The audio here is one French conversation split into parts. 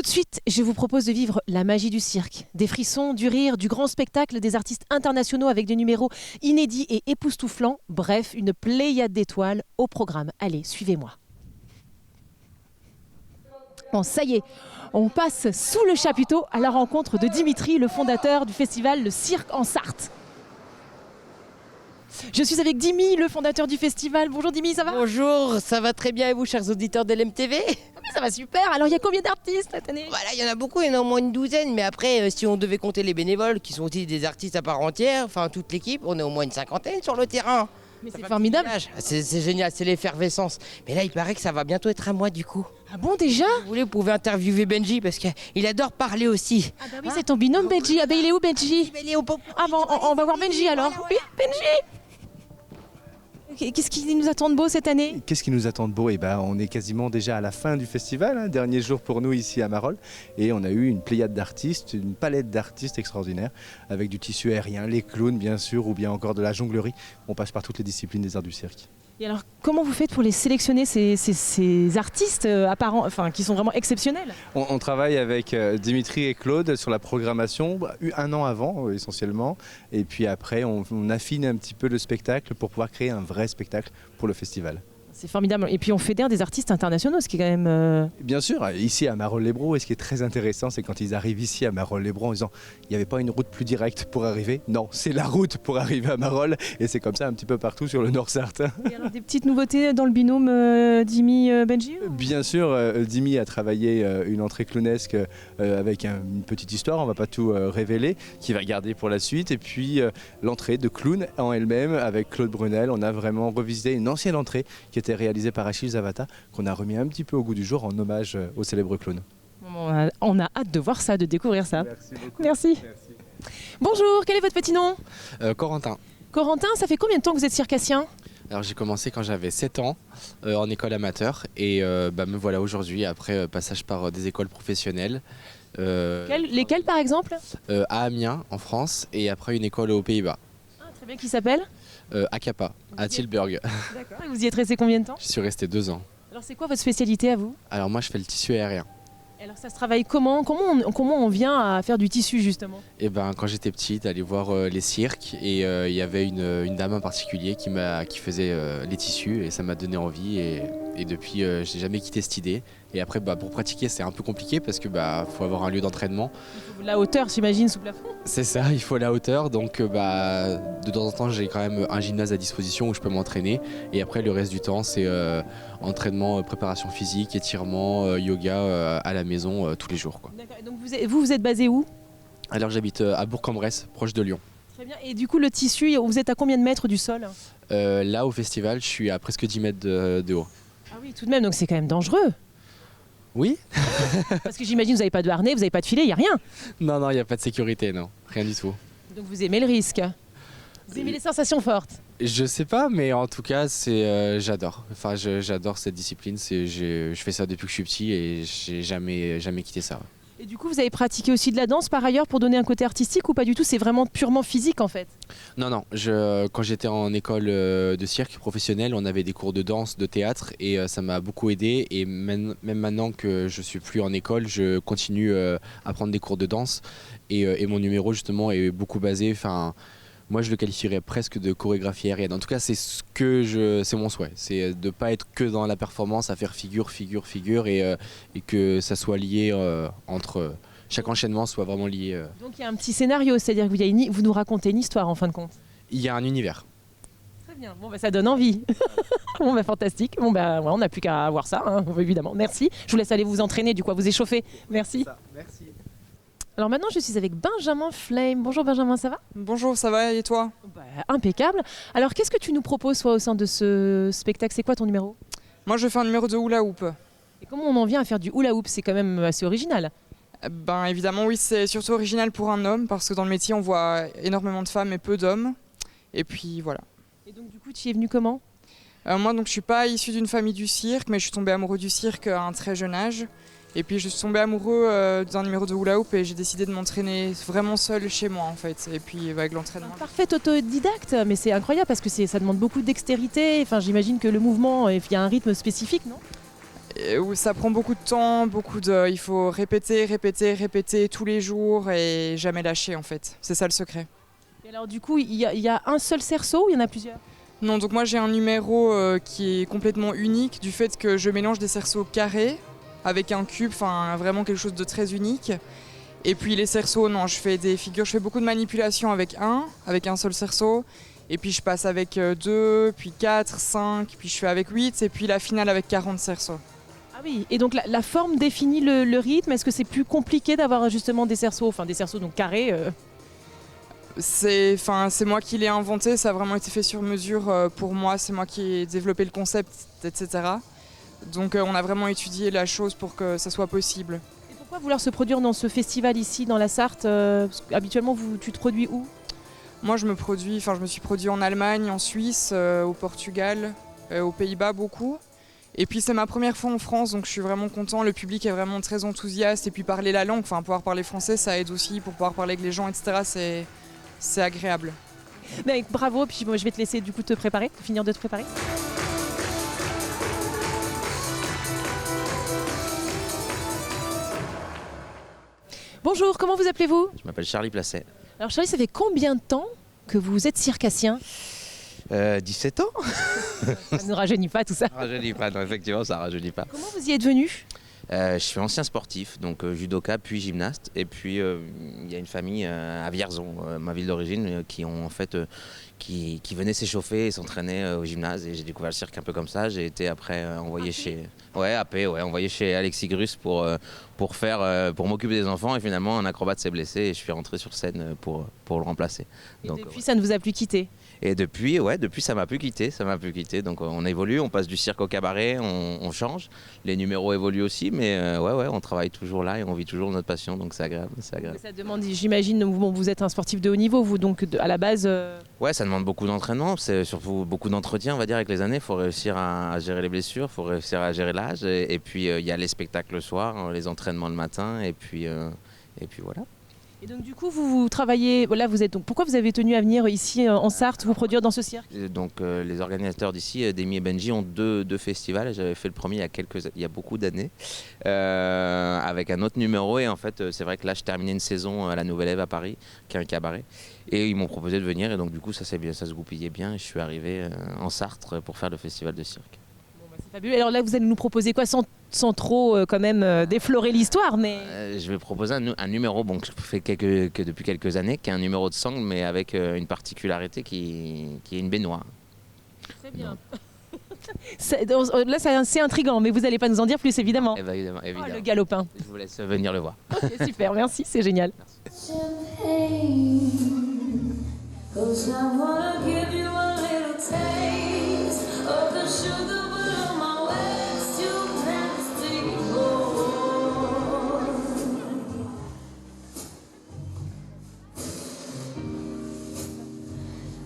Tout de suite, je vous propose de vivre la magie du cirque. Des frissons, du rire, du grand spectacle, des artistes internationaux avec des numéros inédits et époustouflants. Bref, une pléiade d'étoiles au programme. Allez, suivez-moi. Bon, ça y est, on passe sous le chapiteau à la rencontre de Dimitri, le fondateur du festival Le Cirque en Sarthe. Je suis avec Dimi, le fondateur du festival. Bonjour Dimi, ça va? Bonjour, ça va très bien et vous, chers auditeurs de l'MTV? Ça va super. Alors, il y a combien d'artistes cette année? Voilà, il y en a beaucoup, il y en a au moins une douzaine, mais après, si on devait compter les bénévoles, qui sont aussi des artistes à part entière, enfin toute l'équipe, on est au moins une cinquantaine sur le terrain. Mais c'est formidable. C'est génial, c'est l'effervescence. Mais là, il paraît que ça va bientôt être à moi du coup. Ah bon, déjà? Si vous voulez, vous pouvez interviewer Benji parce qu'il adore parler aussi. Ah bah oui, c'est ton binôme Benji. Ah bah il est où Benji? Il est au pop. Ah bon, on va voir Benji alors. Voilà, Oui, Benji. Qu'est-ce qui nous attend de beau cette année? Qu'est-ce qui nous attend de beau? On est quasiment déjà à la fin du festival, dernier jour pour nous ici à Marolles. Et on a eu une pléiade d'artistes, une palette d'artistes extraordinaires, avec du tissu aérien, les clowns bien sûr, ou bien encore de la jonglerie. On passe par toutes les disciplines des arts du cirque. Et alors, comment vous faites pour les sélectionner, ces artistes apparents, enfin, qui sont vraiment exceptionnels? On travaille avec Dimitri et Claude sur la programmation, un an avant essentiellement. Et puis après, on affine un petit peu le spectacle pour pouvoir créer un vrai spectacle pour le festival. C'est formidable. Et puis on fédère des artistes internationaux, ce qui est quand même... Bien sûr, ici à Marolles-les-Braults, et ce qui est très intéressant, c'est quand ils arrivent ici à Marolles-les-Braults en disant il n'y avait pas une route plus directe pour arriver. Non, c'est la route pour arriver à Marolles, et c'est comme ça un petit peu partout sur le Nord-Sarthe. Et alors, des petites nouveautés dans le binôme Dimi-Benji? Bien sûr, Dimi a travaillé une entrée clownesque avec une petite histoire, on ne va pas tout révéler, qui va garder pour la suite. Et puis l'entrée de clown en elle-même avec Claude Brunel. On a vraiment revisité une ancienne entrée qui était réalisée par Achille Zavata, qu'on a remis un petit peu au goût du jour en hommage au célèbre clown. On a hâte de voir ça, de découvrir ça. Merci beaucoup. Merci. Bonjour, quel est votre petit nom? Corentin. Corentin, ça fait combien de temps que vous êtes circassien? Alors j'ai commencé quand j'avais 7 ans en école amateur et me voilà aujourd'hui après passage par des écoles professionnelles. Lesquelles par exemple? À Amiens en France et après une école aux Pays-Bas. Ah, très bien, qui s'appelle? À Kappa, à Tilburg. D'accord, et vous y êtes resté combien de temps? Je suis resté 2 ans. Alors c'est quoi votre spécialité à vous? Alors moi je fais le tissu aérien. Alors ça se travaille comment? Comment on vient à faire du tissu justement? Et quand j'étais petit, d'aller voir les cirques et il y avait une dame en particulier qui faisait les tissus et ça m'a donné envie et depuis j'ai jamais quitté cette idée. Et après pour pratiquer c'est un peu compliqué parce que faut avoir un lieu d'entraînement. Il faut la hauteur j'imagine sous plafond. C'est ça, il faut la hauteur donc de temps en temps j'ai quand même un gymnase à disposition où je peux m'entraîner et après le reste du temps c'est entraînement, préparation physique, étirement, yoga à la maison tous les jours. D'accord, et donc vous êtes basé où? Alors j'habite à Bourg-en-Bresse, proche de Lyon. Très bien, et du coup le tissu, vous êtes à combien de mètres du sol? Là au festival je suis à presque 10 mètres de haut. Ah oui, tout de même, donc c'est quand même dangereux. Oui. Parce que j'imagine que vous n'avez pas de harnais, vous n'avez pas de filet, il n'y a rien. Non, il n'y a pas de sécurité, non, rien du tout. Donc vous aimez le risque? Vous aimez les sensations fortes? Je sais pas, mais en tout cas, j'adore. Enfin, j'adore cette discipline. Je fais ça depuis que je suis petit et j'ai jamais quitté ça. Et du coup, vous avez pratiqué aussi de la danse par ailleurs pour donner un côté artistique ou pas du tout? C'est vraiment purement physique en fait? Non. Quand j'étais en école de cirque professionnelle, on avait des cours de danse, de théâtre et ça m'a beaucoup aidé. Et même maintenant que je suis plus en école, je continue à prendre des cours de danse. Et mon numéro justement est beaucoup basé. Moi, je le qualifierais presque de chorégraphie aérienne. En tout cas, c'est mon souhait. C'est de ne pas être que dans la performance, à faire figure et que ça soit lié entre chaque enchaînement soit vraiment lié. Donc il y a un petit scénario, c'est-à-dire que vous nous racontez une histoire en fin de compte. Il y a un univers. Très bien. Ça donne envie. Fantastique. On n'a plus qu'à voir ça, évidemment. Merci. Je vous laisse aller vous entraîner, du coup, à vous échauffer. Merci. Merci. Alors maintenant, je suis avec Benjamin Flame. Bonjour Benjamin, ça va? Bonjour, ça va et toi? Impeccable. Alors qu'est-ce que tu nous proposes au sein de ce spectacle? C'est quoi ton numéro? Moi je fais un numéro de hula hoop. Et comment on en vient à faire du hula hoop? C'est quand même assez original. Évidemment oui, c'est surtout original pour un homme parce que dans le métier on voit énormément de femmes et peu d'hommes. Et puis voilà. Et donc du coup tu y es venu comment? Moi donc je suis pas issu d'une famille du cirque, mais je suis tombé amoureux du cirque à un très jeune âge. Et puis je suis tombée amoureux d'un numéro de hula hoop et j'ai décidé de m'entraîner vraiment seule chez moi en fait. Et puis avec l'entraînement. Parfait autodidacte, mais c'est incroyable parce que ça demande beaucoup de dextérité. Enfin j'imagine que le mouvement, il y a un rythme spécifique, non? où ça prend beaucoup de temps, il faut répéter tous les jours et jamais lâcher en fait. C'est ça le secret. Et alors du coup, il y a un seul cerceau ou il y en a plusieurs? Non, donc moi j'ai un numéro qui est complètement unique du fait que je mélange des cerceaux carrés avec un cube, enfin vraiment quelque chose de très unique. Et puis les cerceaux, non, je fais des figures, je fais beaucoup de manipulations avec un seul cerceau. Et puis je passe avec 2, puis 4, 5, puis je fais avec 8, et puis la finale avec 40 cerceaux. Ah oui, et donc la forme définit le rythme. Est-ce que c'est plus compliqué d'avoir justement des cerceaux donc carrés C'est moi qui l'ai inventé, ça a vraiment été fait sur mesure pour moi, c'est moi qui ai développé le concept, etc. Donc on a vraiment étudié la chose pour que ça soit possible. Et pourquoi vouloir se produire dans ce festival ici, dans la Sarthe habituellement, tu te produis où? Moi je me suis produit en Allemagne, en Suisse, au Portugal, aux Pays-Bas beaucoup. Et puis c'est ma première fois en France, donc je suis vraiment content, le public est vraiment très enthousiaste. Et puis parler la langue, pouvoir parler français, ça aide aussi pour pouvoir parler avec les gens, etc. C'est agréable. Mais bravo, puis moi, je vais te laisser du coup finir de te préparer. Bonjour, comment vous appelez-vous? Je m'appelle Charlie Placet. Alors Charlie, ça fait combien de temps que vous êtes circassien? 17 ans. Ça ne rajeunit pas tout ça. Ça rajeunit pas, non, effectivement, ça rajeunit pas. Comment vous y êtes venu? Je suis ancien sportif, donc judoka puis gymnaste. Et puis il y a une famille à Vierzon, ma ville d'origine, qui venait s'échauffer et s'entraîner au gymnase. Et j'ai découvert le cirque un peu comme ça. J'ai été après envoyé envoyé chez Alexis Grus pour m'occuper des enfants. Et finalement, un acrobate s'est blessé et je suis rentré sur scène pour le remplacer. Et donc, depuis, ça ne vous a plus quitté? Et depuis, ça m'a plus quitté, Donc on évolue, on passe du cirque au cabaret, on change. Les numéros évoluent aussi, mais on travaille toujours là et on vit toujours notre passion, donc c'est agréable. Ça demande, j'imagine, vous êtes un sportif de haut niveau, vous, donc à la base. Ouais, ça demande beaucoup d'entraînement, c'est surtout beaucoup d'entretien, on va dire, avec les années. Il faut réussir à gérer les blessures, il faut réussir à gérer l'âge, et puis il y a les spectacles le soir, les entraînements le matin, et puis voilà. Et donc du coup, vous travaillez, là pourquoi vous avez tenu à venir ici en Sarthe vous produire dans ce cirque? Donc les organisateurs d'ici, Demi et Benji, ont deux festivals. J'avais fait le premier il y a beaucoup d'années avec un autre numéro, et en fait c'est vrai que là je terminais une saison à la Nouvelle Ève à Paris, qui est un cabaret, et ils m'ont proposé de venir, et donc du coup ça se goupillait bien, et je suis arrivé en Sarthe pour faire le festival de cirque. C'est fabuleux. Alors là, vous allez nous proposer quoi sans trop quand même déflorer l'histoire, mais... Je vais proposer un numéro que je fais depuis quelques années, qui est un numéro de sangle, mais avec une particularité qui est une baignoire. Très bien. Là, c'est intriguant, mais vous n'allez pas nous en dire plus, évidemment. Évidemment. Le galopin. Je vous laisse venir le voir. Ok, super, merci, c'est génial.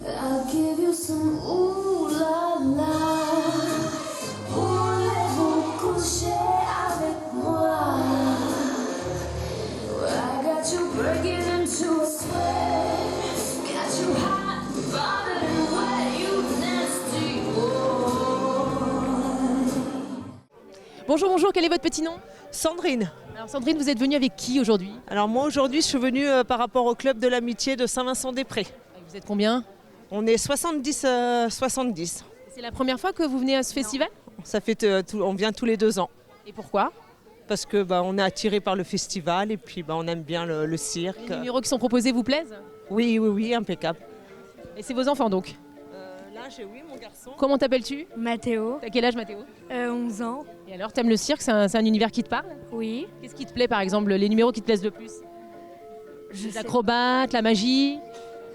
I'll give you some ooh la la. Voulez-vous coucher avec moi? I got you breaking into a sweat. Got you hot, bothered and wet, you nasty boy. Bonjour, quel est votre petit nom? Sandrine. Alors Sandrine, vous êtes venue avec qui aujourd'hui? Alors moi aujourd'hui je suis venue par rapport au club de l'amitié de Saint-Vincent-des-Prés. Vous êtes combien? On est 70. C'est la première fois que vous venez à ce festival? Ça fait on vient tous les 2 ans. Et pourquoi? Parce que on est attiré par le festival et puis on aime bien le cirque. Les numéros qui sont proposés vous plaisent? Oui, impeccable. Et c'est vos enfants donc? Là j'ai mon garçon. Comment t'appelles-tu? Mathéo, T'as quel âge Mathéo? 11 ans. Et alors t'aimes le cirque? C'est un univers qui te parle? Oui. Qu'est-ce qui te plaît par exemple? Les numéros qui te plaisent le plus? Je Les sais acrobates, la magie?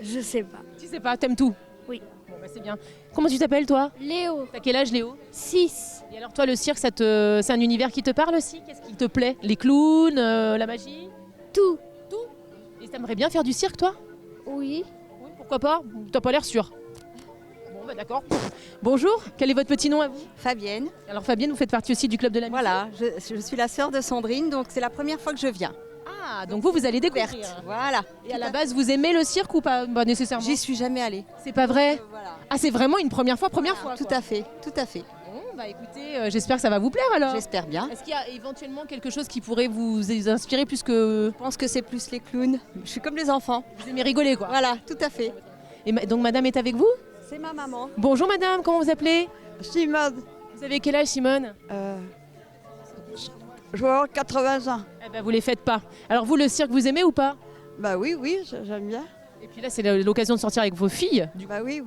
Je sais pas. Tu sais pas, t'aimes tout? Oui. Bon c'est bien. Comment tu t'appelles toi? Léo, T'as quel âge Léo? 6. Et alors toi le cirque c'est un univers qui te parle aussi? Qu'est-ce qui te plaît? Les clowns, la magie? Tout. Et t'aimerais bien faire du cirque toi? Oui. Oui, pourquoi pas? T'as pas l'air sûr. Bon d'accord. Bonjour, quel est votre petit nom à vous? Fabienne. Alors Fabienne, vous faites partie aussi du club de l'amitié? Voilà, je suis la sœur de Sandrine, donc c'est la première fois que je viens. Ah, donc vous allez découvrir. Voilà. Et à la base, vous aimez le cirque ou pas nécessairement? J'y suis jamais allée. C'est pas vrai? Voilà. Ah, c'est vraiment une première fois, fois. Tout à fait. Bon, bah écoutez, j'espère que ça va vous plaire alors. J'espère bien. Est-ce qu'il y a éventuellement quelque chose qui pourrait vous inspirer plus que... Je pense que c'est plus les clowns. Je suis comme les enfants. Vous aimez rigoler quoi. Voilà, tout à fait. Et donc madame est avec vous? C'est ma maman. Bonjour madame, comment vous appelez? Simone, Vous avez quel âge Simone? je vais avoir 80 ans. Eh ben vous les faites pas. Alors vous le cirque vous aimez ou pas? Bah oui, j'aime bien. Et puis là c'est l'occasion de sortir avec vos filles. Bah oui,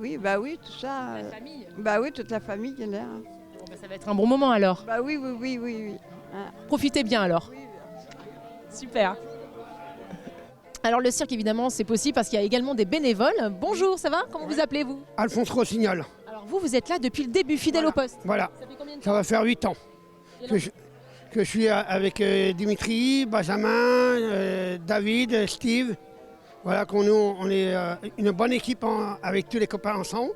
tout ça. Famille. Bah oui, toute la famille qui est là. Bon, bah, ça va être un bon moment alors. Bah oui. Profitez bien alors. Super. Alors le cirque évidemment c'est possible parce qu'il y a également des bénévoles. Bonjour, ça va? Comment vous appelez-vous? Alphonse Rossignol. Alors vous êtes là depuis le début, fidèle au poste. Voilà, Ça fait combien de ça temps? va faire 8 ans que je suis avec Dimitri, Benjamin, David, Steve. Voilà, on est une bonne équipe avec tous les copains ensemble.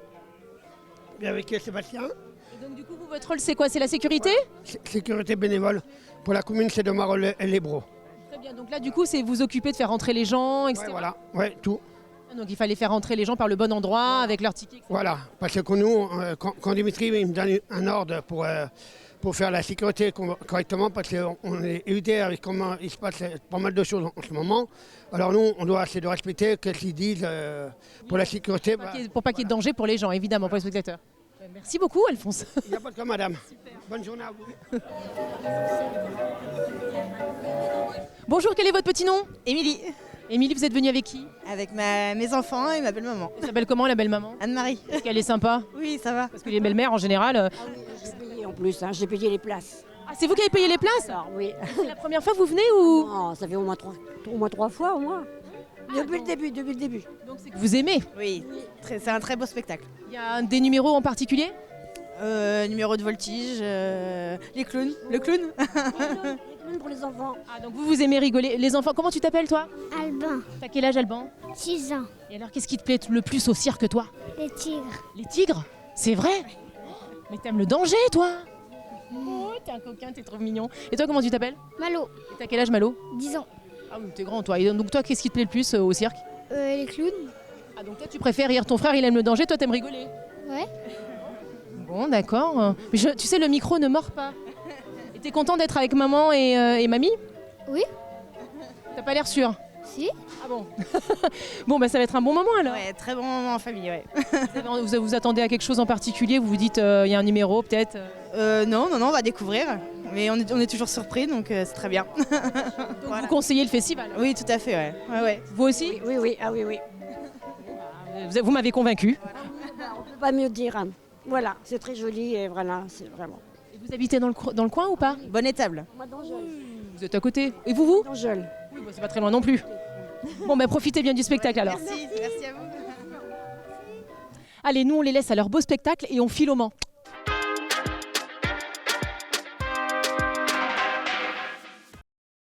Et avec Sébastien. Et donc du coup votre rôle c'est quoi? C'est la sécurité? Sécurité bénévole. Pour la commune, c'est de Marolles et Lebro. Très bien, donc là du coup c'est vous occuper de faire rentrer les gens, etc. Ouais, voilà, ouais, tout. Donc il fallait faire rentrer les gens par le bon endroit, avec leur ticket, etc. Voilà, parce que nous, quand Dimitri il me donne un ordre pour faire la sécurité correctement, parce qu'on est évité avec comment il se passe pas mal de choses en ce moment. Alors nous, on doit essayer de respecter ce qu'ils disent pour la sécurité. Pour pas qu'il y ait de danger pour les gens, évidemment, pour les spectateurs. Merci beaucoup Alphonse. Il n'y a pas de quoi madame. Bonne journée à vous. Bonjour, quel est votre petit nom? Émilie, Émilie, vous êtes venue avec qui? avec mes enfants et ma belle-maman. Elle s'appelle comment la belle maman? Anne-Marie. Est-ce qu'elle est sympa? Oui, ça va. Parce que les belles-mères en général... J'ai payé en plus, j'ai payé les places. Ah, c'est vous qui avez payé les places? Alors oui. C'est la première fois que vous venez ou... Non, ça fait au moins trois fois au moins. Depuis le début. Donc c'est que vous aimez? Oui, c'est un très beau spectacle. Il y a des numéros en particulier? Numéro de voltige, les clowns, le clown. Les clowns pour les enfants. Ah, donc vous aimez rigoler. Les enfants, comment tu t'appelles toi? Albin, T'as quel âge Alban? 6 ans. Et alors qu'est-ce qui te plaît le plus au cirque toi? Les tigres. Les tigres? C'est vrai? Mais t'aimes le danger toi? Oh, t'es un coquin, t'es trop mignon. Et toi comment tu t'appelles? Malo, Et t'as quel âge Malo? 10 ans. Ah oui, t'es grand toi. Et donc toi, qu'est-ce qui te plaît le plus au cirque? Les clowns. Ah donc toi tu préfères rire, ton frère il aime le danger, toi t'aimes rigoler. Ouais. Bon d'accord. Mais tu sais le micro ne mord pas. Et t'es content d'être avec maman et mamie? Oui. T'as pas l'air sûr? Si. Ah bon. Bon bah ça va être un bon moment alors. Ouais, très bon moment en famille, ouais. Vous attendez à quelque chose en particulier? Vous vous dites il y a un numéro peut-être? Non, on va découvrir. Mais on est toujours surpris, donc c'est très bien. Vous conseillez le festival? Oui, tout à fait, ouais. Vous aussi? Oui, ah oui. Vous m'avez convaincu. On peut pas mieux dire. Hein. Voilà, c'est très joli et voilà, c'est vraiment. Et vous habitez dans le coin ou pas? Bonne étable. Moi d'Angèle. Vous êtes à côté. Et vous? D'Angèle. Oui, bah, c'est pas très loin non plus. Bon bah profitez bien du spectacle alors. Merci à vous. Allez, nous on les laisse à leur beau spectacle et on file au Mans.